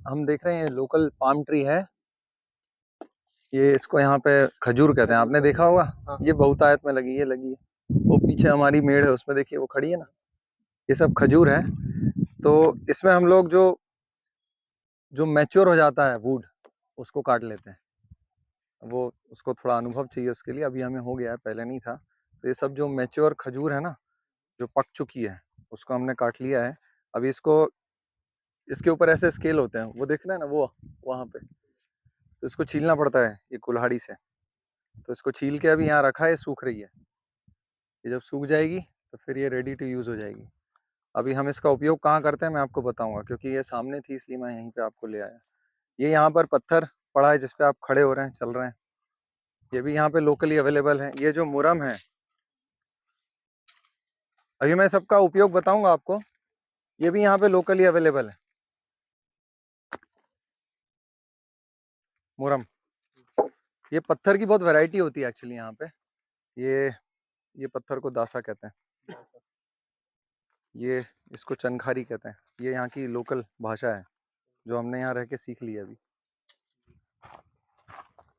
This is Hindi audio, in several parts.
हम देख रहे हैं लोकल पाम ट्री है। ये इसको यहाँ पे खजूर कहते हैं, आपने देखा होगा। हाँ। ये बहुतायत में लगी है। वो पीछे हमारी मेड़ है, उसमें देखिए वो खड़ी है ना, ये सब खजूर है। तो इसमें हम लोग जो जो मैच्योर हो जाता है वुड, उसको काट लेते हैं। वो उसको थोड़ा अनुभव चाहिए उसके लिए, अभी हमें हो गया है, पहले नहीं था। तो ये सब जो मैच्योर खजूर है ना, जो पक चुकी है, उसको हमने काट लिया है। अभी इसको, इसके ऊपर ऐसे स्केल होते हैं, वो देख रहे हैं ना, वो वहाँ पे। तो इसको छीलना पड़ता है ये कुल्हाड़ी से। तो इसको छील के अभी यहाँ रखा है, सूख रही है। ये जब सूख जाएगी तो फिर ये रेडी टू यूज़ हो जाएगी। अभी हम इसका उपयोग कहाँ करते हैं मैं आपको बताऊंगा, क्योंकि ये सामने थी इसलिए मैं यहीं पे आपको ले आया। ये यहाँ पर पत्थर पड़ा है जिस पे आप खड़े हो रहे हैं, चल रहे हैं। ये भी यहाँ पे लोकली अवेलेबल है। ये जो मुरम है, अभी मैं सबका उपयोग बताऊंगा आपको। ये भी यहाँ पे लोकली अवेलेबल है, मुरम। ये पत्थर की बहुत वैरायटी होती है एक्चुअली यहाँ पे। ये ये पत्थर को दासा कहते हैं। ये इसको चनखारी कहते हैं। ये यहाँ की लोकल भाषा है जो हमने यहाँ रह के सीख ली है अभी।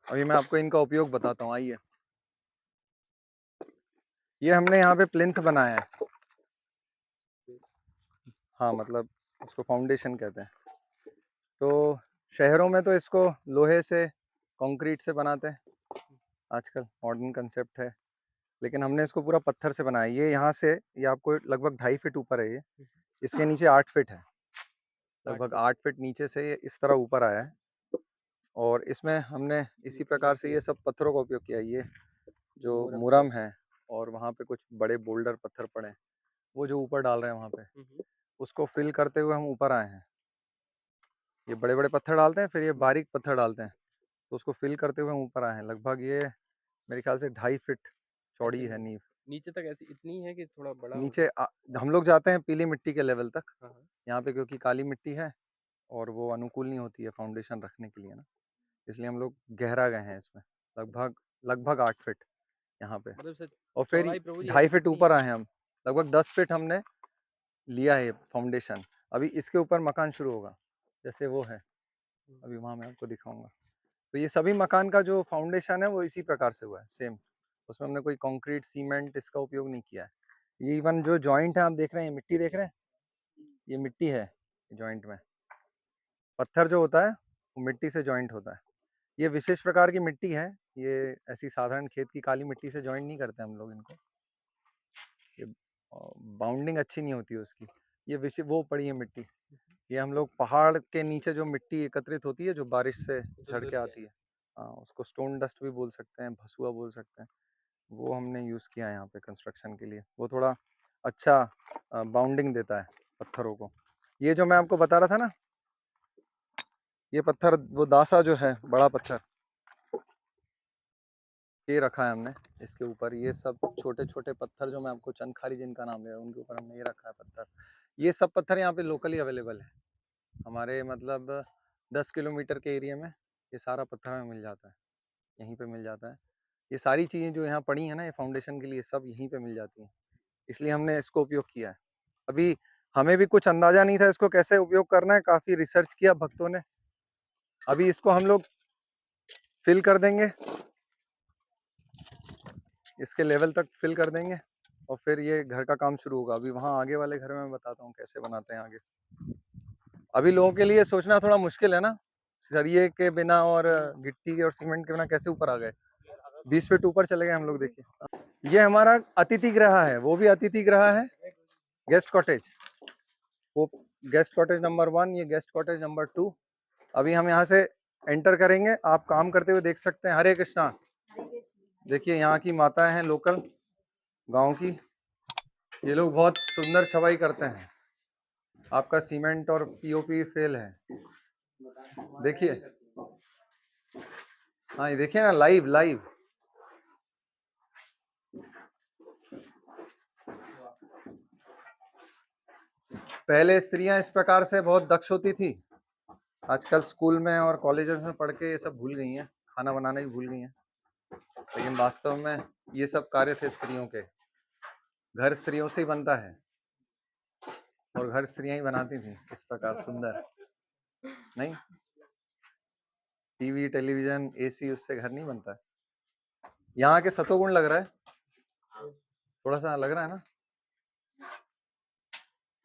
अभी मैं आपको इनका उपयोग बताता हूँ, आइए। ये हमने यहाँ पे प्लिंथ बनाया है। हाँ, मतलब इसको फाउंडेशन कहते हैं। तो शहरों में तो इसको लोहे से, कंक्रीट से बनाते हैं, आजकल मॉडर्न कंसेप्ट है। लेकिन हमने इसको पूरा पत्थर से बनाया। ये यहाँ से, ये आपको लगभग 2.5 फीट ऊपर है। ये इसके नीचे 8 फीट है, लगभग 8 फीट नीचे से ये इस तरह ऊपर आया है। और इसमें हमने इसी प्रकार से ये सब पत्थरों का उपयोग किया। ये जो मुरम है, और वहाँ पे कुछ बड़े बोल्डर पत्थर पड़े हैं, वो जो ऊपर डाल रहे हैं वहाँ पे, उसको फिल करते हुए हम ऊपर आए हैं। ये बड़े बड़े पत्थर डालते हैं, फिर ये बारीक पत्थर डालते हैं, तो उसको फिल करते हुए हम ऊपर आए हैं। लगभग ये मेरे ख्याल से 2.5 फीट चौड़ी है नींव। नीचे तक ऐसी इतनी है कि थोड़ा बड़ा नीचे हम लोग जाते हैं पीली मिट्टी के लेवल तक। हाँ। यहाँ पे क्योंकि काली मिट्टी है और वो अनुकूल नहीं होती है फाउंडेशन रखने के लिए ना, इसलिए हम लोग गहरा गए हैं इसमें। लगभग लगभग 8 फीट यहाँ पे। मतलब और फिर चौड़ाई प्रभु जी ऐसी 2.5 फीट कितनी ऊपर है? आए हैं हम। लगभग 10 फीट हमने लिया है फाउंडेशन। अभी इसके ऊपर मकान शुरू होगा, जैसे वो है, अभी वहाँ मैं आपको दिखाऊंगा। तो ये सभी मकान का जो फाउंडेशन है वो इसी प्रकार से हुआ है, सेम। उसमें हमने कोई कंक्रीट सीमेंट इसका उपयोग नहीं किया है। ये इवन जो जॉइंट है आप देख रहे हैं, मिट्टी देख रहे हैं, ये मिट्टी है जॉइंट में। पत्थर जो होता है वो मिट्टी से जॉइंट होता है। ये विशेष प्रकार की मिट्टी है। ये ऐसी साधारण खेत की काली मिट्टी से जॉइंट नहीं करते हम लोग इनको। ये बाउंडिंग अच्छी नहीं होती है उसकी। ये विशेष वो पड़ी है मिट्टी। ये हम लोग पहाड़ के नीचे जो मिट्टी एकत्रित होती है, जो बारिश से झड़ के आती है, हाँ, उसको स्टोन डस्ट भी बोल सकते हैं, भसुआ बोल सकते हैं। वो हमने यूज़ किया है यहाँ पे कंस्ट्रक्शन के लिए। वो थोड़ा अच्छा बाउंडिंग देता है पत्थरों को। ये जो मैं आपको बता रहा था ना, ये पत्थर वो दासा जो है, बड़ा पत्थर, ये रखा है हमने इसके ऊपर। ये सब छोटे छोटे पत्थर जो मैं आपको, चनखारी जिनका नाम है, उनके ऊपर हमने ये रखा है पत्थर। ये सब पत्थर यहाँ पे लोकली अवेलेबल है हमारे, मतलब 10 किलोमीटर के एरिया में ये सारा पत्थर हमें मिल जाता है, यहीं पे मिल जाता है। ये सारी चीज़ें जो यहाँ पड़ी हैं ना, ये फाउंडेशन के लिए सब यहीं पे मिल जाती हैं, इसलिए हमने इसको उपयोग किया है। अभी हमें भी कुछ अंदाजा नहीं था इसको कैसे उपयोग करना है, काफ़ी रिसर्च किया भक्तों ने। अभी इसको हम लोग फिल कर देंगे, इसके लेवल तक फिल कर देंगे, और फिर ये घर का काम शुरू होगा। अभी वहाँ आगे वाले घर में मैं बताता हूँ कैसे बनाते हैं आगे। अभी लोगों के लिए सोचना थोड़ा मुश्किल है ना, सरिये के बिना और गिट्टी और सीमेंट के बिना कैसे ऊपर आ गए। 20 फीट ऊपर चले गए हम लोग। देखिए, ये हमारा अतिथि गृह है, वो भी अतिथि गृह है, गेस्ट कॉटेज। वो गेस्ट कॉटेज नंबर 1, ये गेस्ट कॉटेज नंबर 2। अभी हम यहाँ से एंटर करेंगे, आप काम करते हुए देख सकते हैं। हरे कृष्णा। देखिए यहाँ की माताएं हैं लोकल गांव की, ये लोग बहुत सुंदर छवाई करते हैं। आपका सीमेंट और पीओपी फेल है, देखिए। हाँ, ये देखिए ना, लाइव लाइव। पहले स्त्रियां इस प्रकार से बहुत दक्ष होती थी, आजकल स्कूल में और कॉलेजेस में पढ़ के ये सब भूल गई हैं, खाना बनाना भी भूल गई हैं। लेकिन वास्तव में ये सब कार्य थे स्त्रियों के। घर स्त्रियों से ही बनता है, और घर स्त्रियां ही बनाती थी इस प्रकार सुंदर। नहीं, टीवी, टेलीविजन, एसी उससे घर नहीं बनता है। यहाँ के सतोगुण लग रहा है, थोड़ा सा लग रहा है ना।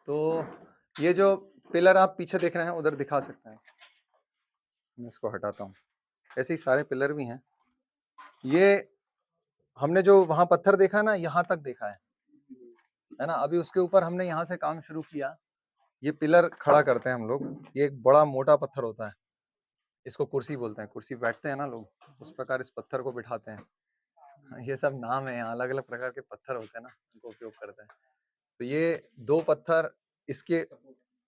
तो ये जो पिलर आप पीछे देख रहे हैं उधर दिखा सकते हैं, मैं इसको हटाता हूँ। ऐसे ही सारे पिलर भी हैं। ये हमने जो वहां पत्थर देखा ना, यहाँ तक देखा है ना। अभी उसके ऊपर हमने यहाँ से काम शुरू किया। ये पिलर खड़ा करते हैं हम लोग। ये एक बड़ा मोटा पत्थर होता है, इसको कुर्सी बोलते हैं। कुर्सी बैठते हैं ना लोग, उस प्रकार इस पत्थर को बिठाते हैं। ये सब नाम है, यहाँ अलग अलग प्रकार के पत्थर होते हैं ना, उनको उपयोग करते हैं। तो ये दो पत्थर इसके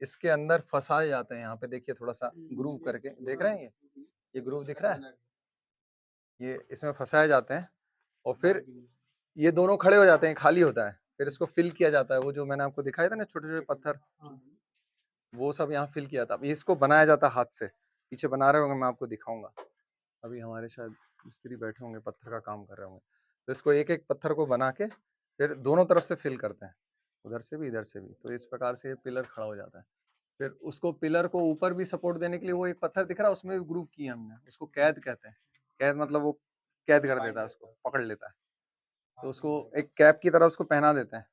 इसके अंदर फंसाए जाते हैं। यहाँ पे देखिए थोड़ा सा ग्रूव करके देख रहे हैं, ये ग्रूव दिख रहा है, ये इसमें फंसाए जाते हैं और फिर ये दोनों खड़े हो जाते हैं, खाली होता है, फिर इसको फिल किया जाता है। वो जो मैंने आपको दिखाया था ना छोटे छोटे पत्थर, वो सब यहाँ फिल किया था। अब इसको बनाया जाता है हाथ से। पीछे बना रहे होंगे, मैं आपको दिखाऊंगा। अभी हमारे शायद मिस्त्री बैठे होंगे, पत्थर का काम कर रहे होंगे। तो इसको एक एक पत्थर को बना के फिर दोनों तरफ से फिल करते हैं, उधर से भी इधर से भी। तो इस प्रकार से ये पिलर खड़ा हो जाता है। फिर उसको पिलर को ऊपर भी सपोर्ट देने के लिए वो एक पत्थर दिख रहा है, उसमें भी ग्रूव किया हमने। उसको कैद कहते हैं। कैद मतलब वो कैद कर देता है, उसको पकड़ लेता है। तो उसको एक कैप की तरह उसको पहना देते हैं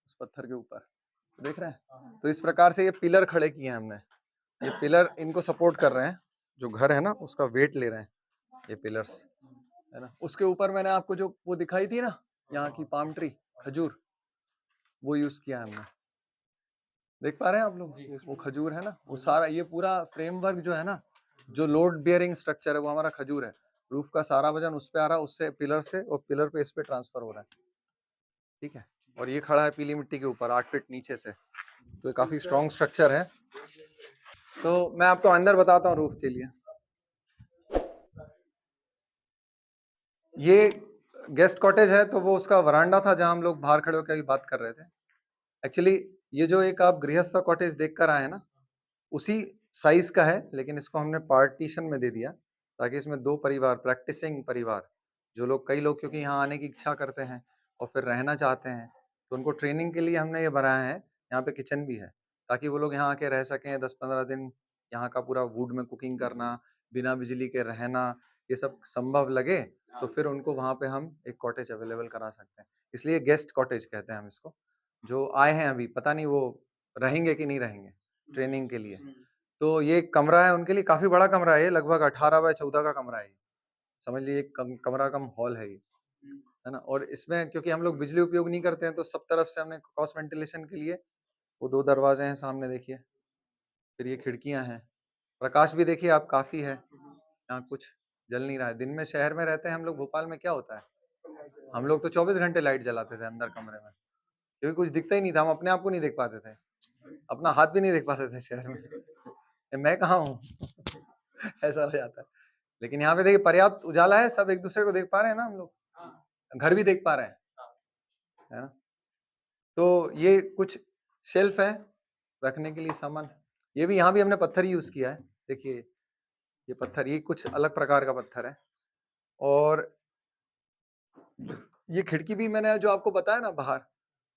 उस पत्थर के ऊपर। तो देख रहे हैं, तो इस प्रकार से ये पिलर खड़े किए हैं हमने। ये पिलर इनको सपोर्ट कर रहे हैं, जो घर है ना उसका वेट ले रहे हैं ये पिलर्स, है ना। उसके ऊपर मैंने आपको जो वो दिखाई थी ना, यहाँ की पाम ट्री, खजूर, वो यूज किया हमने। देख पा रहे हैं आप लोग, वो खजूर है ना, वो सारा ये पूरा फ्रेमवर्क जो है ना, जो लोड बियरिंग स्ट्रक्चर है, वो हमारा खजूर है। रूफ का सारा वजन उस पे आ रहा है, उससे पिलर से, और पिलर पे इस पे ट्रांसफर हो रहा है। ठीक है। और ये खड़ा है पीली मिट्टी के ऊपर 8 फीट नीचे से, तो ये काफी स्ट्रॉन्ग स्ट्रक्चर है। तो मैं आपको अंदर बताता हूँ रूफ के लिए। ये गेस्ट कॉटेज है, तो वो उसका वरांडा था जहां हम लोग बाहर खड़े होकर बात कर रहे थे। एक्चुअली ये जो एक आप गृहस्थ कॉटेज देख कर आए ना, उसी साइज का है, लेकिन इसको हमने पार्टीशन में दे दिया ताकि इसमें दो परिवार, प्रैक्टिसिंग परिवार, जो लोग, कई लोग क्योंकि यहाँ आने की इच्छा करते हैं और फिर रहना चाहते हैं, तो उनको ट्रेनिंग के लिए हमने ये बनाया है। यहाँ पे किचन भी है ताकि वो लोग यहाँ आके रह सकें 10-15 दिन। यहाँ का पूरा वुड में कुकिंग करना, बिना बिजली के रहना, ये सब संभव लगे तो फिर उनको वहाँ पे हम एक कॉटेज अवेलेबल करा सकते हैं। इसलिए गेस्ट कॉटेज कहते हैं हम इसको। जो आए हैं अभी, पता नहीं वो रहेंगे कि नहीं रहेंगे ट्रेनिंग के लिए। तो ये एक कमरा है उनके लिए, काफी बड़ा कमरा है ये, लगभग 18 बाय 14 का कमरा है ये। समझ लीजिए कमरा कम हॉल है ये, है ना। और इसमें क्योंकि हम लोग बिजली उपयोग नहीं करते हैं, तो सब तरफ से हमने क्रॉस वेंटिलेशन के लिए वो दो दरवाजे हैं सामने देखिए, फिर ये खिड़कियां हैं। प्रकाश भी देखिए आप काफी है, यहाँ कुछ जल नहीं रहा है। दिन में शहर में रहते हैं हम लोग, भोपाल में क्या होता है, हम लोग तो 24 घंटे लाइट जलाते थे अंदर कमरे में, क्योंकि कुछ दिखता ही नहीं था, हम अपने आप को नहीं देख पाते थे, अपना हाथ भी नहीं देख पाते थे शहर में। मैं कहाँ हूँ। ऐसा हो जाता है। लेकिन यहाँ पे देखिए पर्याप्त उजाला है, सब एक दूसरे को देख पा रहे हैं ना हम लोग, घर भी देख पा रहे हैं, है ना। तो ये कुछ शेल्फ है रखने के लिए सामान। ये भी, यहाँ भी हमने पत्थर ही यूज किया है। देखिए ये पत्थर, ये कुछ अलग प्रकार का पत्थर है। और ये खिड़की भी मैंने जो आपको बताया ना बाहर,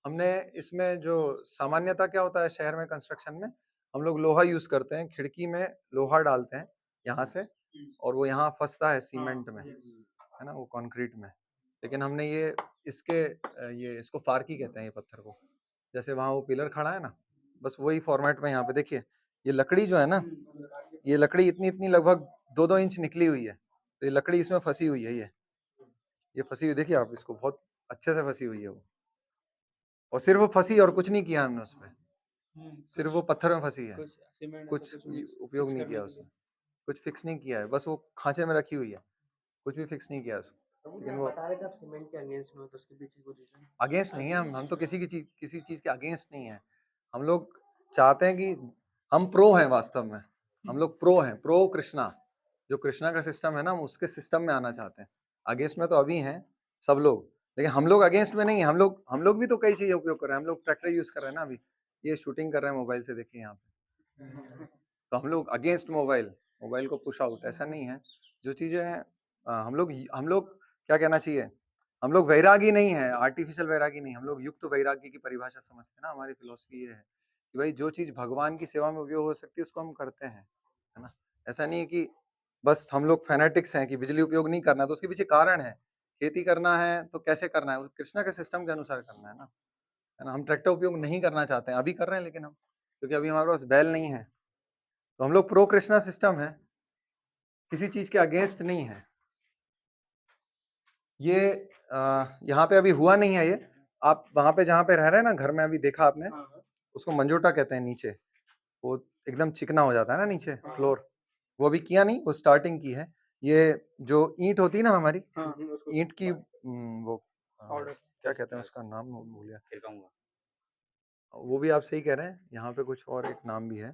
हमने इसमें जो सामान्यता क्या होता है शहर में कंस्ट्रक्शन में, हम लोग लोहा यूज करते हैं, खिड़की में लोहा डालते हैं यहाँ से, और वो यहाँ फंसता है सीमेंट में, है ना, वो कंक्रीट में। लेकिन हमने ये इसके ये इसको फारकी कहते हैं ये पत्थर को। जैसे वहाँ वो पिलर खड़ा है ना, बस वही फॉर्मेट में यहाँ पे देखिए, ये लकड़ी जो है ना, ये लकड़ी इतनी इतनी लगभग 2-2 इंच निकली हुई है। तो ये लकड़ी इसमें फंसी हुई है, ये फंसी हुई देखिए आप इसको, बहुत अच्छे से फंसी हुई है वो। और सिर्फ वो फंसी और कुछ नहीं किया हमने उसपे, सिर्फ वो पत्थर में फंसी है, कुछ उपयोग नहीं किया उसमें, कुछ फिक्स नहीं किया है, बस वो खांचे में रखी हुई है, कुछ भी फिक्स नहीं किया उसको। लेकिन वो बता रहे थे आप सीमेंट के अगेंस्ट में हो, तो उसके पीछे कोई रीजन? अगेंस्ट नहीं है, हम तो किसी चीज के अगेंस्ट नहीं है। हम लोग चाहते हैं कि हम प्रो हैं वास्तव में, हम लोग प्रो हैं, प्रो कृष्णा। जो कृष्णा का सिस्टम है ना, हम उसके सिस्टम में आना चाहते हैं। अगेंस्ट में तो अभी हैं सब लोग, लेकिन हम लोग अगेंस्ट में नहीं है। हम लोग भी तो कई चीजें उपयोग कर रहे हैं, हम लोग ट्रैक्टर यूज कर रहे हैं ना अभी, ये शूटिंग कर रहे हैं मोबाइल से, देखिए यहाँ पे। तो हम लोग अगेंस्ट मोबाइल, मोबाइल को पुश आउट, ऐसा नहीं है। जो चीजें हैं हम लोग क्या कहना चाहिए, हम लोग वैरागी नहीं है, आर्टिफिशियल वैरागी नहीं, हम लोग युक्त वैरागी की परिभाषा समझते हैं ना। हमारी फिलॉसफी ये है कि भाई जो चीज भगवान की सेवा में उपयोग हो सकती है उसको हम करते हैं। है ना? ऐसा नहीं है कि बस हम लोग फैनेटिक्स हैं कि बिजली उपयोग नहीं करना, तो उसके पीछे कारण है। खेती करना है तो कैसे करना है? वो कृष्णा के सिस्टम के अनुसार करना है ना? हम ट्रैक्टर उपयोग नहीं करना चाहते हैं, अभी कर रहे हैं लेकिन हम, क्योंकि अभी हमारे पास बैल नहीं है। तो हम लोग प्रो कृष्णा सिस्टम है, किसी चीज़ के अगेंस्ट नहीं है। ये यहाँ पे अभी हुआ नहीं है ये। आप वहाँ पे जहाँ पे रह रहे हैं ना, घर में अभी देखा आपने, हाँ, हाँ। उसको मंजोटा कहते हैं नीचे। वो एकदम चिकना हो जाता है ना नीचे फ्लोर, वो अभी किया नहीं, वो स्टार्टिंग की है। ये जो ईंट होती है ना हमारी, हाँ, उसको ईंट की वो पाउडर क्या कहते हैं उसका नाम भूल गया, वो भी आप सही कह रहे हैं, यहाँ पे कुछ और एक नाम भी है,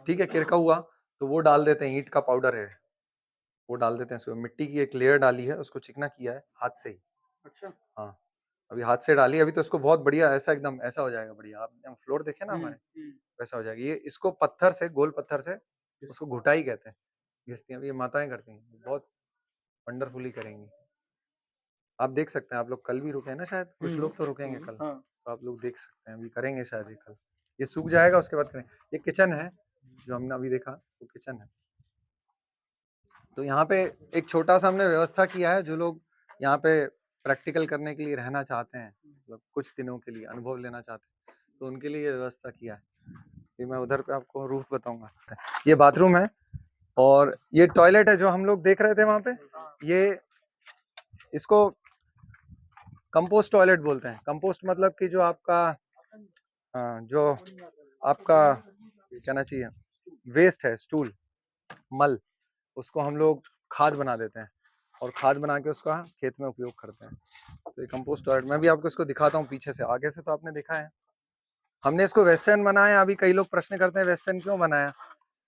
ठीक है, किरका हुआ, तो वो डाल देते हैं, ईंट का पाउडर है, वो डाल देते हैं इसको, मिट्टी की एक लेयर डाली है, उसको चिकना किया है हाथ से ही। अच्छा। हाँ, अभी हाथ से डाली, अभी तो इसको बहुत बढ़िया ऐसा एकदम ऐसा हो जाएगा बढ़िया। आप फ्लोर देखे ना हमारे, वैसा हो जाएगा। ये इसको पत्थर से, गोल पत्थर से, उसको घुटाई कहते हैं, घिसती हैं, अभी ये माताएं करती हैं, बहुत वंडरफुली करेंगी। आप देख सकते हैं, आप लोग कल भी रुके हैं ना शायद, कुछ लोग तो रुकेंगे कल, हाँ। तो आप लोग देख सकते हैं, अभी करेंगे शायद ये कल। ये सूख जाएगा उसके बाद करेंगे। ये किचन है, जो हमने अभी देखा, वो किचन है। तो यहाँ पे एक छोटा-सा हमने व्यवस्था किया है, जो लोग यहाँ पे प्रैक्टिकल करने के लिए रहना चाहते हैं, मतलब कुछ दिनों के लिए अनुभव लेना चाहते हैं, तो उनके लिए ये व्यवस्था किया है। ये मैं उधर पे आपको रूफ बताऊँगा। ये बाथरूम है और ये टॉयलेट है जो हम लोग देख रहे थे वहाँ पे, ये इसको कंपोस्ट टॉयलेट बोलते हैं। कंपोस्ट मतलब कि जो आपका जो आपका कहना चाहिए वेस्ट है, स्टूल, मल, उसको हम लोग खाद बना देते हैं और खाद बना के उसका खेत में उपयोग करते हैं। तो ये कंपोस्ट टॉयलेट, मैं भी आपको इसको दिखाता हूँ पीछे से, आगे से तो आपने देखा है। हमने इसको वेस्टर्न बनाया, अभी कई लोग प्रश्न करते हैं वेस्टर्न क्यों बनाया?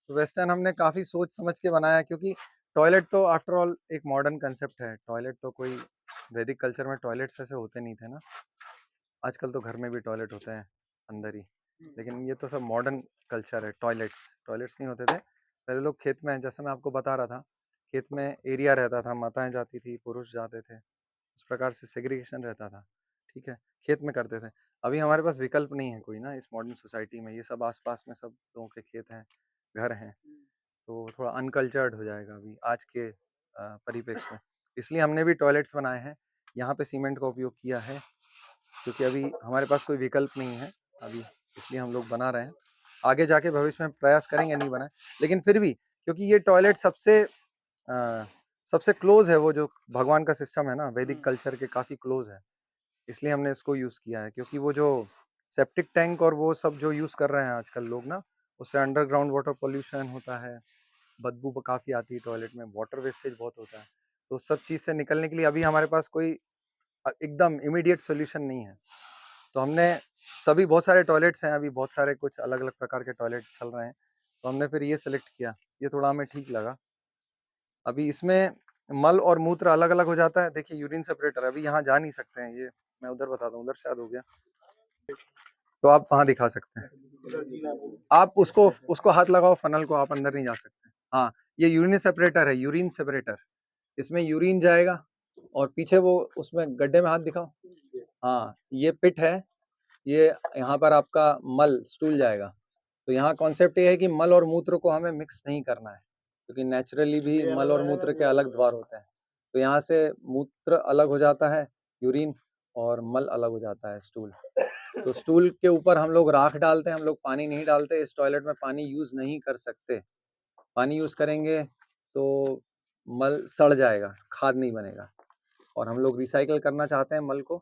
तो वेस्टर्न हमने काफ़ी सोच समझ के बनाया, क्योंकि टॉयलेट तो आफ्टर ऑल एक मॉडर्न कंसेप्ट है। टॉयलेट तो कोई वैदिक कल्चर में टॉयलेट्स ऐसे होते नहीं थे ना। आजकल तो घर में भी टॉयलेट होते हैं अंदर ही, लेकिन ये तो सब मॉडर्न कल्चर है। टॉयलेट्स टॉयलेट्स नहीं होते थे पहले। लोग खेत में, जैसे मैं आपको बता रहा था, खेत में एरिया रहता था, माताएं जाती थी, पुरुष जाते थे, उस प्रकार से सेग्रीगेशन रहता था, ठीक है, खेत में करते थे। अभी हमारे पास विकल्प नहीं है कोई ना इस मॉडर्न सोसाइटी में, ये सब आसपास में सब लोगों के खेत हैं, घर हैं, तो थोड़ा अनकल्चर्ड हो जाएगा अभी आज के परिप्रेक्ष्य में। इसलिए हमने भी टॉयलेट्स बनाए हैं, यहाँ पे सीमेंट का उपयोग किया है, क्योंकि अभी हमारे पास कोई विकल्प नहीं है अभी, इसलिए हम लोग बना रहे हैं। आगे जाके भविष्य में प्रयास करेंगे नहीं बनाए, लेकिन फिर भी क्योंकि ये टॉयलेट सबसे क्लोज है, वो जो भगवान का सिस्टम है ना, वैदिक कल्चर के काफ़ी क्लोज है, इसलिए हमने इसको यूज़ किया है। क्योंकि वो जो सेप्टिक टैंक और वो सब जो यूज़ कर रहे हैं आजकल लोग ना, उससे अंडरग्राउंड वाटर पॉल्यूशन होता है, बदबू काफ़ी आती है टॉयलेट में, वाटर वेस्टेज बहुत होता है। तो उस सब चीज़ से निकलने के लिए अभी हमारे पास कोई एकदम इमीडिएट सॉल्यूशन नहीं है। तो हमने सभी बहुत सारे टॉयलेट्स हैं, अभी बहुत सारे कुछ अलग-अलग प्रकार के टॉयलेट चल रहे हैं, तो हमने फिर ये सेलेक्ट किया, ये थोड़ा हमें ठीक लगा। अभी इसमें मल और मूत्र अलग-अलग हो जाता है, देखिए यूरिन सेपरेटर अभी यहाँ जा नहीं सकते हैं, ये मैं उधर बताता हूँ, उधर शायद हो गया, तो आप वहाँ दिखा सकते हैं। आप उसको उसको हाथ लगाओ फ़नल को, आप अंदर नहीं जा सकते। हाँ, ये यूरिन सेपरेटर है, यूरिन सेपरेटर, इसमें यूरिन जाएगा और पीछे वो उसमें गड्ढे में हाथ दिखाओ। हाँ, ये पिट है, ये यहाँ पर आपका मल स्टूल जाएगा। तो यहाँ कॉन्सेप्ट ये है कि मल और मूत्र को हमें मिक्स नहीं करना है, क्योंकि नेचुरली भी मल और मूत्र के अलग द्वार होते हैं। तो यहाँ से मूत्र अलग हो जाता है, यूरिन, और मल अलग हो जाता है, स्टूल। तो स्टूल के ऊपर हम लोग राख डालते हैं, हम लोग पानी नहीं डालते। इस टॉयलेट में पानी यूज़ नहीं कर सकते। पानी यूज़ करेंगे तो मल सड़ जाएगा, खाद नहीं बनेगा, और हम लोग रिसाइकिल करना चाहते हैं मल को,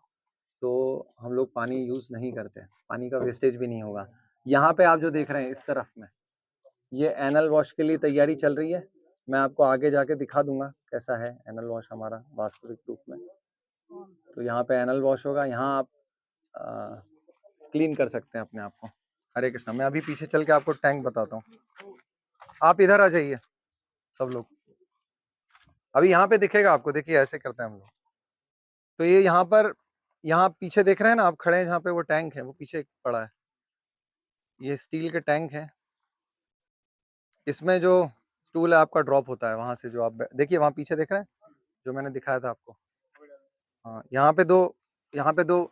तो हम लोग पानी यूज़ नहीं करते, पानी का वेस्टेज भी नहीं होगा। यहाँ पे आप जो देख रहे हैं इस तरफ में, ये एनल वॉश के लिए तैयारी चल रही है। मैं आपको आगे जाके दिखा दूँगा कैसा है एनल वॉश हमारा वास्तविक रूप में। तो यहाँ पे एनल वॉश होगा, यहाँ आप क्लीन कर सकते हैं अपने आप को। हरे कृष्णा। मैं अभी पीछे चल के आपको टैंक बताता हूँ। आप इधर आ जाइए सब लोग। अभी यहाँ पे दिखेगा आपको, देखिए ऐसे करते हैं हम लोग। तो ये यहाँ पर, यहाँ पीछे देख रहे हैं ना आप खड़े हैं जहाँ पे वो टैंक है, वो पीछे पड़ा है। ये स्टील के टैंक हैं। इसमें जो स्टूल है आपका ड्रॉप होता है वहाँ से, जो आप देखिए वहाँ पीछे देख रहे हैं, जो मैंने दिखाया था आपको। हाँ, यहाँ पे 2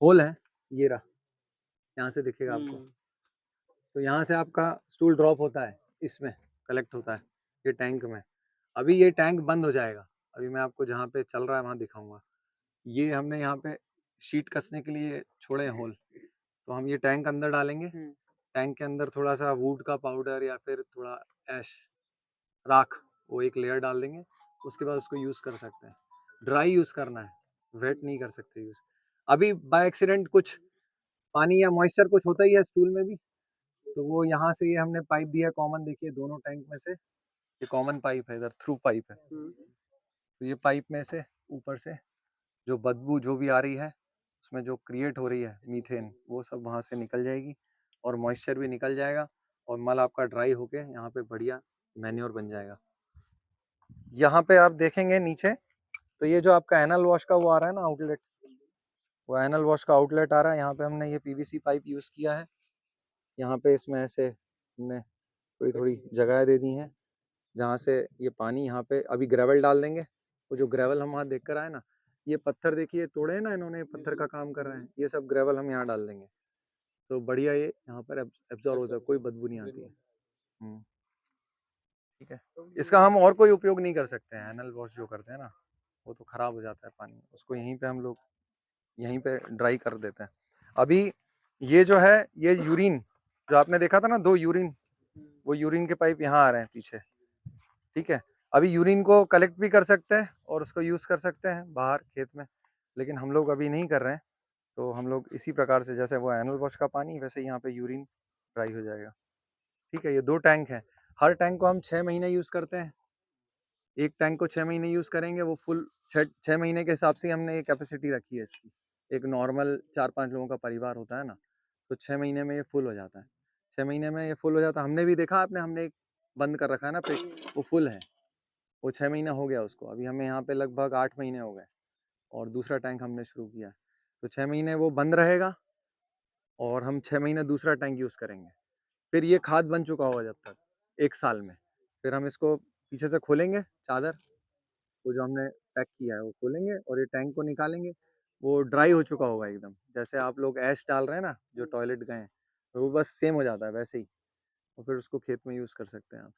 होल हैं, ये रहा, यहाँ से दिखेगा आपको। तो यहाँ से आपका स्टूल ड्रॉप होता है इसमें, कलेक्ट होता है ये टैंक में। अभी ये टैंक बंद हो जाएगा। अभी मैं आपको जहाँ पे चल रहा है वहाँ दिखाऊँगा। ये हमने यहाँ पे शीट कसने के लिए छोड़े हैं होल। तो हम ये टैंक अंदर डालेंगे। टैंक के अंदर थोड़ा-सा वुड का पाउडर या फिर थोड़ा ऐश, राख, वो एक लेयर डाल देंगे। उसके बाद उसको यूज़ कर सकते हैं। ड्राई यूज़ करना है, वेट नहीं कर सकते यूज़। अभी बाय एक्सीडेंट कुछ पानी या मॉइस्चर कुछ होता ही है स्टूल में भी, तो वो यहाँ से ये हमने पाइप दिया कॉमन, देखिए दोनों टैंक में से ये कॉमन पाइप है, इधर थ्रू पाइप है। तो ये पाइप में से ऊपर से जो बदबू जो भी आ रही है, उसमें जो क्रिएट हो रही है मीथेन, वो सब वहाँ से निकल जाएगी और मॉइस्चर भी निकल जाएगा और मल आपका ड्राई होके यहाँ पे बढ़िया मैन्योर बन जाएगा। यहाँ पे आप देखेंगे नीचे, तो ये जो आपका एनल वॉश का वो आ रहा है ना आउटलेट, वो एनल वॉश का आउटलेट आ रहा है। यहाँ पे हमने ये पीवीसी पाइप यूज़ किया है। यहाँ पे इसमें ऐसे हमने थोड़ी-थोड़ी जगह दे दी हैं, जहाँ से ये पानी यहाँ पे अभी ग्रेवल डाल देंगे। वो जो ग्रेवल हम वहाँ देख कर आए ना, ये पत्थर देखिए तोड़े हैं ना इन्होंने, पत्थर का काम कर रहे हैं। ये सब ग्रेवल हम यहाँ डाल देंगे। तो बढ़िया ये यहाँ पर एब्ज़ॉर्ब होता है, कोई बदबू नहीं आती है। हुँ, ठीक है। इसका हम और कोई उपयोग नहीं कर सकते हैं, एनल वॉश जो करते हैं ना, वो तो खराब हो जाता है पानी। उसको यहीं पे हम लोग यहीं पे ड्राई कर देते हैं। अभी ये जो है, ये यूरिन जो आपने देखा था ना 2 यूरिन, वो यूरिन के पाइप यहाँ आ रहे हैं पीछे, ठीक है। अभी यूरिन को कलेक्ट भी कर सकते हैं और उसको यूज़ कर सकते हैं बाहर खेत में, लेकिन हम लोग अभी नहीं कर रहे हैं। तो हम लोग इसी प्रकार से, जैसे वो एनल वॉश का पानी, वैसे यहाँ पे यूरिन ड्राई हो जाएगा, ठीक है। ये 2 टैंक हैं, हर टैंक को हम 6 महीने यूज़ करते हैं। एक टैंक को 6 महीने यूज़ करेंगे, वो फुल 6 महीने के हिसाब से हमने ये कैपेसिटी रखी है इसकी। एक नॉर्मल 4-5 लोगों का परिवार होता है ना, तो 6 महीने में ये फुल हो जाता है। 6 महीने में ये फुल हो जाता है। हमने भी देखा, आपने हमने एक बंद कर रखा है ना पिक, वो फुल है। वो 6 महीना हो गया उसको। अभी हमें यहाँ पे लगभग 8 महीने हो गए और दूसरा टैंक हमने शुरू किया है। तो 6 महीने वो बंद रहेगा और हम 6 महीने दूसरा टैंक यूज़ करेंगे। फिर ये खाद बन चुका होगा जब तक, 1 साल में। फिर हम इसको पीछे से खोलेंगे चादर, वो जो हमने पैक किया है वो खोलेंगे और ये टैंक को निकालेंगे। वो ड्राई हो चुका होगा एकदम, जैसे आप लोग ऐश डाल रहे हैं ना जो टॉयलेट गए हैं, तो वो बस सेम हो जाता है वैसे ही। और फिर उसको खेत में यूज़ कर सकते हैं आप,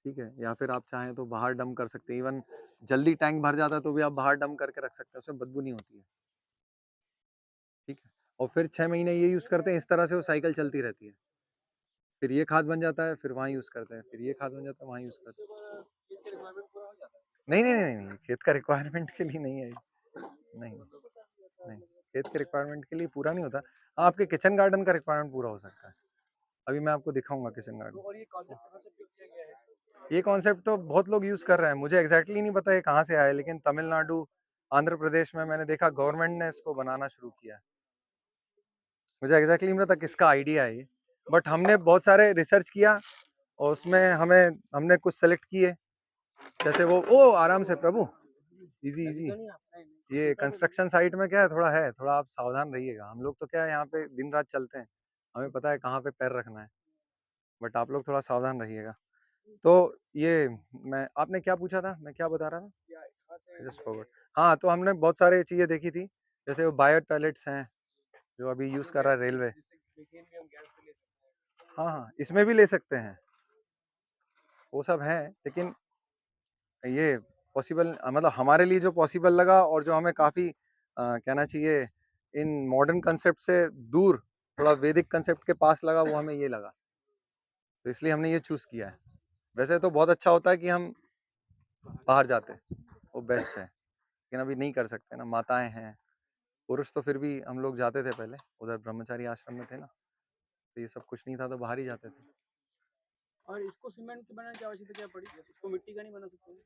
ठीक है। या फिर आप चाहें तो बाहर डंप कर सकते हैं। इवन जल्दी टैंक भर जाता है तो भी आप बाहर डंप करके रख सकते हैं, उसमें बदबू नहीं होती है, ठीक है। और फिर 6 महीने ये यूज़ करते हैं, इस तरह से वो साइकिल चलती रहती है। फिर ये खाद बन जाता है, फिर वहाँ यूज़ करते हैं, फिर ये खाद बन जाता है, वहाँ यूज़ करते हैं। नहीं, नहीं, नहीं, नहीं, खेत का रिक्वायरमेंट के लिए नहीं है ये। नहीं, नहीं, खेत के रिक्वायरमेंट के लिए पूरा नहीं होता। हाँ, आपके किचन गार्डन का रिक्वायरमेंट पूरा हो सकता है। अभी मैं आपको दिखाऊँगा किचन गार्डन। और ये कॉन्सेप्ट कहाँ से पिक किया गया है? ये कॉन्सेप्ट तो बहुत लोग यूज़ कर रहे हैं। मुझे एग्ज़ैक्टली नहीं पता ये कहाँ से आया है, लेकिन तमिलनाडु, आंध्र प्रदेश में मैंने देखा गवर्नमेंट ने इसको बनाना शुरू किया है। मुझे एग्ज़ैक्टली नहीं पता किसका आइडिया है ये, बट हमने बहुत सारे रिसर्च किया और उसमें हमने कुछ सेलेक्ट किए। जैसे वो ओह! आराम से प्रभु, ईज़ी, ईज़ी। ये कंस्ट्रक्शन साइट में क्या है, थोड़ा आप सावधान रहिएगा। हम लोग तो क्या है यहाँ पे दिन-रात चलते हैं, हमें पता है कहाँ पे पैर रखना है, बट आप लोग थोड़ा सावधान रहिएगा। तो ये मैं आपने क्या पूछा था? मैं क्या बता रहा था? Just forgot. हाँ, तो हमने बहुत सारी चीज़ें देखी थी, जैसे वो बायो टॉयलेट्स हैं, जो अभी यूज़ कर रहा है रेलवे। हाँ, हाँ, इसमें भी ले सकते हैं, वो सब है, लेकिन ये पॉसिबल मतलब हमारे लिए जो पॉसिबल लगा और जो हमें काफ़ी कहना चाहिए इन मॉडर्न कंसेप्ट से दूर, थोड़ा वैदिक कंसेप्ट के पास लगा, वो हमें ये लगा। तो इसलिए हमने ये चूज़ किया है। वैसे तो बहुत अच्छा होता है कि हम बाहर जाते, वो बेस्ट है, लेकिन अभी नहीं कर सकते ना, माताएँ हैं। पुरुष तो फिर भी हम लोग जाते थे पहले, उधर ब्रह्मचारी आश्रम में थे ना, तो ये सब कुछ नहीं था तो बाहर ही जाते थे। और इसको सीमेंट की बनाने की आवश्यकता क्या पड़ी? इसको मिट्टी का नहीं बना सकते हैं?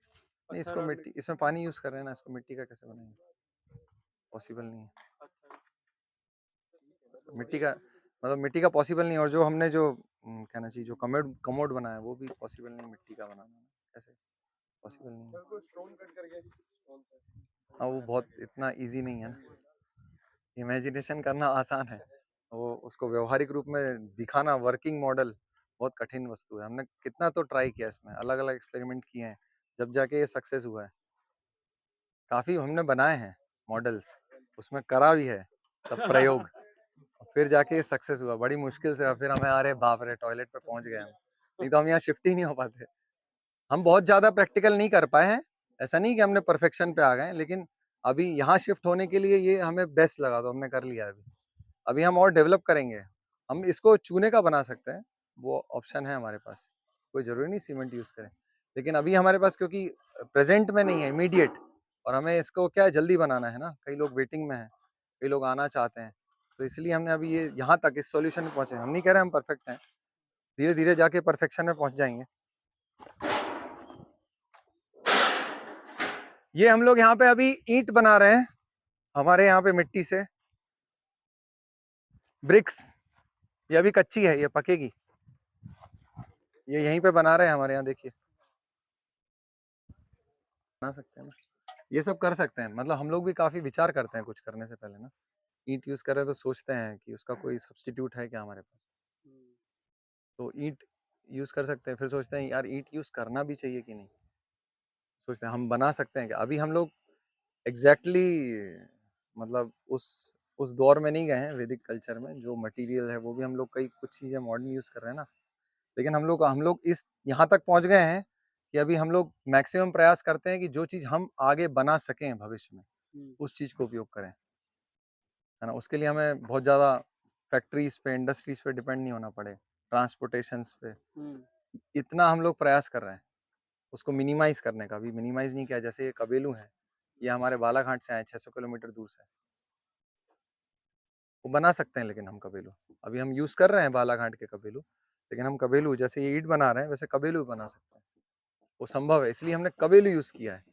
नहीं, पत्थर इसको और मिट्टी, इसमें पानी यूज़ कर रहे हैं ना, इसको मिट्टी का कैसे बनाएँगे? पॉसिबल नहीं है। मिट्टी का मतलब मिट्टी का पॉसिबल नहीं है, और जो हमने जो कहना चाहिए जो कमोड कमोड बनाया है, वो भी पॉसिबल नहीं मिट्टी का बनाना। कैसे? पॉसिबल नहीं है। हाँ, वो बहुत इतना ईज़ी नहीं है ना। इमेजिनेशन करना आसान है, वो उसको व्यावहारिक रूप में दिखाना, वर्किंग मॉडल बहुत कठिन वस्तु है। हमने कितना तो ट्राई किया इसमें, अलग-अलग एक्सपेरिमेंट किए हैं, जब जाके ये सक्सेस हुआ है। काफ़ी हमने बनाए हैं मॉडल्स, उसमें करा भी है सब प्रयोग, फिर जाके ये सक्सेस हुआ। बड़ी मुश्किल से, और फिर हमें अरे बाप रे! टॉयलेट पे पहुँच गए हम। नहीं तो हम यहाँ शिफ्ट ही नहीं हो पाते। हम बहुत ज़्यादा प्रैक्टिकल नहीं कर पाए हैं, ऐसा नहीं कि हमने परफेक्शन पे आ गए हैं, लेकिन अभी यहाँ शिफ्ट होने के लिए ये हमें बेस्ट लगा तो हमने कर लिया अभी। अभी हम और डेवलप करेंगे, हम इसको चूने का बना सकते हैं, वो ऑप्शन है हमारे पास, कोई ज़रूरी नहीं सीमेंट यूज़ करें। लेकिन अभी हमारे पास क्योंकि प्रेज़ेंट में नहीं है, इमीडिएट और हमें इसको क्या है जल्दी बनाना है ना, कई लोग वेटिंग में हैं, कई लोग आना चाहते हैं, तो इसलिए हमने अभी ये यहाँ तक इस सॉल्यूशन पे पहुँचे हैं। हम नहीं कह रहे हम परफेक्ट हैं, धीरे-धीरे जाके परफेक्शन में पहुँच जाएँगे। ये हम लोग यहाँ पे अभी ईंट बना रहे हैं, हमारे यहाँ पे मिट्टी से, ब्रिक्स, ये अभी कच्ची है, ये पकेगी। ये यहीं पे बना रहे हैं हमारे यहाँ देखिए। बना सकते हैं ना, ये सब कर सकते हैं, मतलब हम लोग भी काफ़ी विचार करते हैं कुछ करने से पहले ना। ईंट यूज़ कर रहे हैं तो सोचते हैं कि उसका कोई सब्स्टिट्यूट है क्या हमारे पास? हुँ। तो ईंट यूज़ कर सकते हैं, फिर सोचते हैं यार ईंट यूज़ करना भी चाहिए कि नहीं? सोचते हैं हम बना सकते हैं क्या? अभी हम लोग एग्ज़ैक्टली मतलब उस दौर में नहीं गए हैं वैदिक कल्चर में, जो मटीरियल है वो भी हम लोग कई कुछ चीज़ें मॉडर्न यूज़ कर रहे हैं ना। लेकिन हम लोग इस यहाँ तक पहुँच गए हैं कि अभी हम लोग मैक्सिमम प्रयास करते हैं कि जो चीज़ हम आगे बना सकें भविष्य में, हुँ। उस चीज़ को उपयोग करें, है ना? उसके लिए हमें बहुत ज़्यादा फैक्ट्रीज़ पे, इंडस्ट्रीज़ पे डिपेंड नहीं होना पड़े, ट्रांसपोर्टेशंस पे। हुँ। इतना हम लोग प्रयास कर रहे हैं, उसको मिनिमाइज़ करने का। अभी मिनिमाइज़ नहीं किया, जैसे ये कबेलू हैं, ये हमारे बालाघाट से आए 600 किलोमीटर दूर से। वो बना सकते हैं लेकिन हम कबेलू। अभी हम यूज़ कर रहे हैं बालाघाट के कबेलू, लेकिन हम कबेलू जैसे ये ईंट बना रहे हैं, वैसे कबेलू भी बना सकते हैं। वो संभव है, इसलिए हमने कबेलू यूज़ किया है।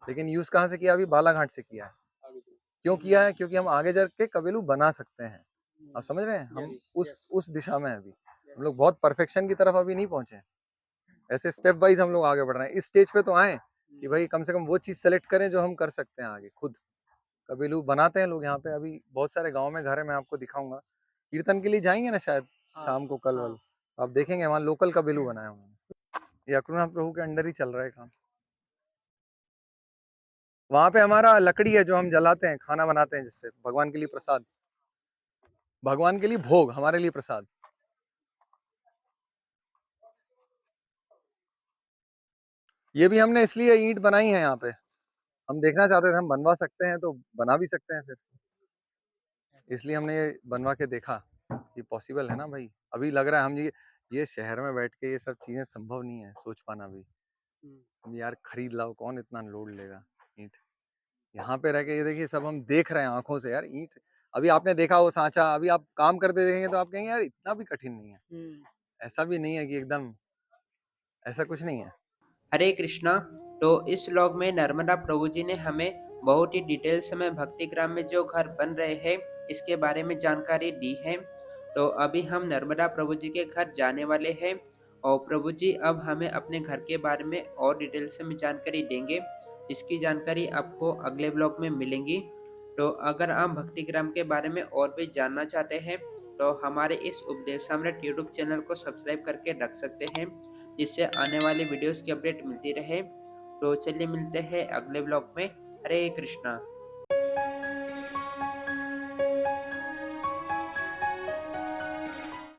लेकिन यूज़ कहाँ से किया? अभी बालाघाट से किया है। आगे चलो। क्यों किया है? क्योंकि हम आगे जाके कबेलू बना सकते हैं। आप हुँ। समझ रहे हैं? हम यस, उस यस, उस दिशा में हैं अभी। हम लोग यस। बहुत परफेक्शन की तरफ अभी नहीं पहुँचे हैं। ऐसे स्टेप वाइज़ हम लोग आगे बढ़ रहे हैं। इस स्टेज पे तो आएँ कि हुँ। भाई कम से कम वो चीज़ सेलेक्ट करें जो हम कर सकते हैं आगे खुद। कबीलू बनाते हैं लोग यहाँ पे, अभी बहुत सारे गाँव में घर है, मैं आपको दिखाऊँगा। कीर्तन के लिए जाएँगे ना शायद हाँ, शाम को कल-वल, हाँ। आप देखेंगे वहाँ लोकल कबीलू बनाया उन्होंने। ये अकरुणाथ प्रभु के अंडर ही चल रहा है काम। वहाँ पे हमारा लकड़ी है जो हम जलाते हैं, खाना बनाते हैं जिससे, भगवान के लिए प्रसाद। भगवान के लिए भोग, हमारे लिए प्रसाद। ये भी हमने इसलिए ईंट बनाई है यहाँ पे। हम देखना चाहते थे हम बनवा सकते हैं तो बना भी सकते हैं फिर। इसलिए हमने ये बनवा के देखा, ये पॉसिबल है ना भाई। अभी लग रहा है हम ये शहर में बैठ के ये सब चीज़ें संभव नहीं है, सोच पाना भी। हुँ। हम यार खरीद लाओ, कौन इतना लोड लेगा ईंट। यहाँ पे रह के ये देखिए सब हम देख रहे हैं आँखों से यार ईंट। अभी आपने देखा वो साँचा, अभी आप काम करते देखेंगे तो आप कहेंगे यार इतना भी कठिन नहीं है। हुँ। ऐसा भी नहीं है कि एकदम ऐसा कुछ नहीं है। हरे कृष्णा। तो इस व्लॉग में नर्मदा प्रभु जी ने हमें बहुत ही डिटेल्स में भक्ति ग्राम में जो घर बन रहे हैं इसके बारे में जानकारी दी है। तो अभी हम नर्मदा प्रभु जी के घर जाने वाले हैं और प्रभु जी अब हमें अपने घर के बारे में और डिटेल्स में जानकारी देंगे। इसकी जानकारी आपको अगले व्लॉग में मिलेंगी। तो अगर आप भक्ति ग्राम के बारे में और भी जानना चाहते हैं तो हमारे इस उपदेश सम्राट यूट्यूब चैनल को सब्सक्राइब करके रख सकते हैं, जिससे आने वाली वीडियोस की अपडेट मिलती रहे। तो चलिए मिलते हैं अगले ब्लॉग में। हरे कृष्णा।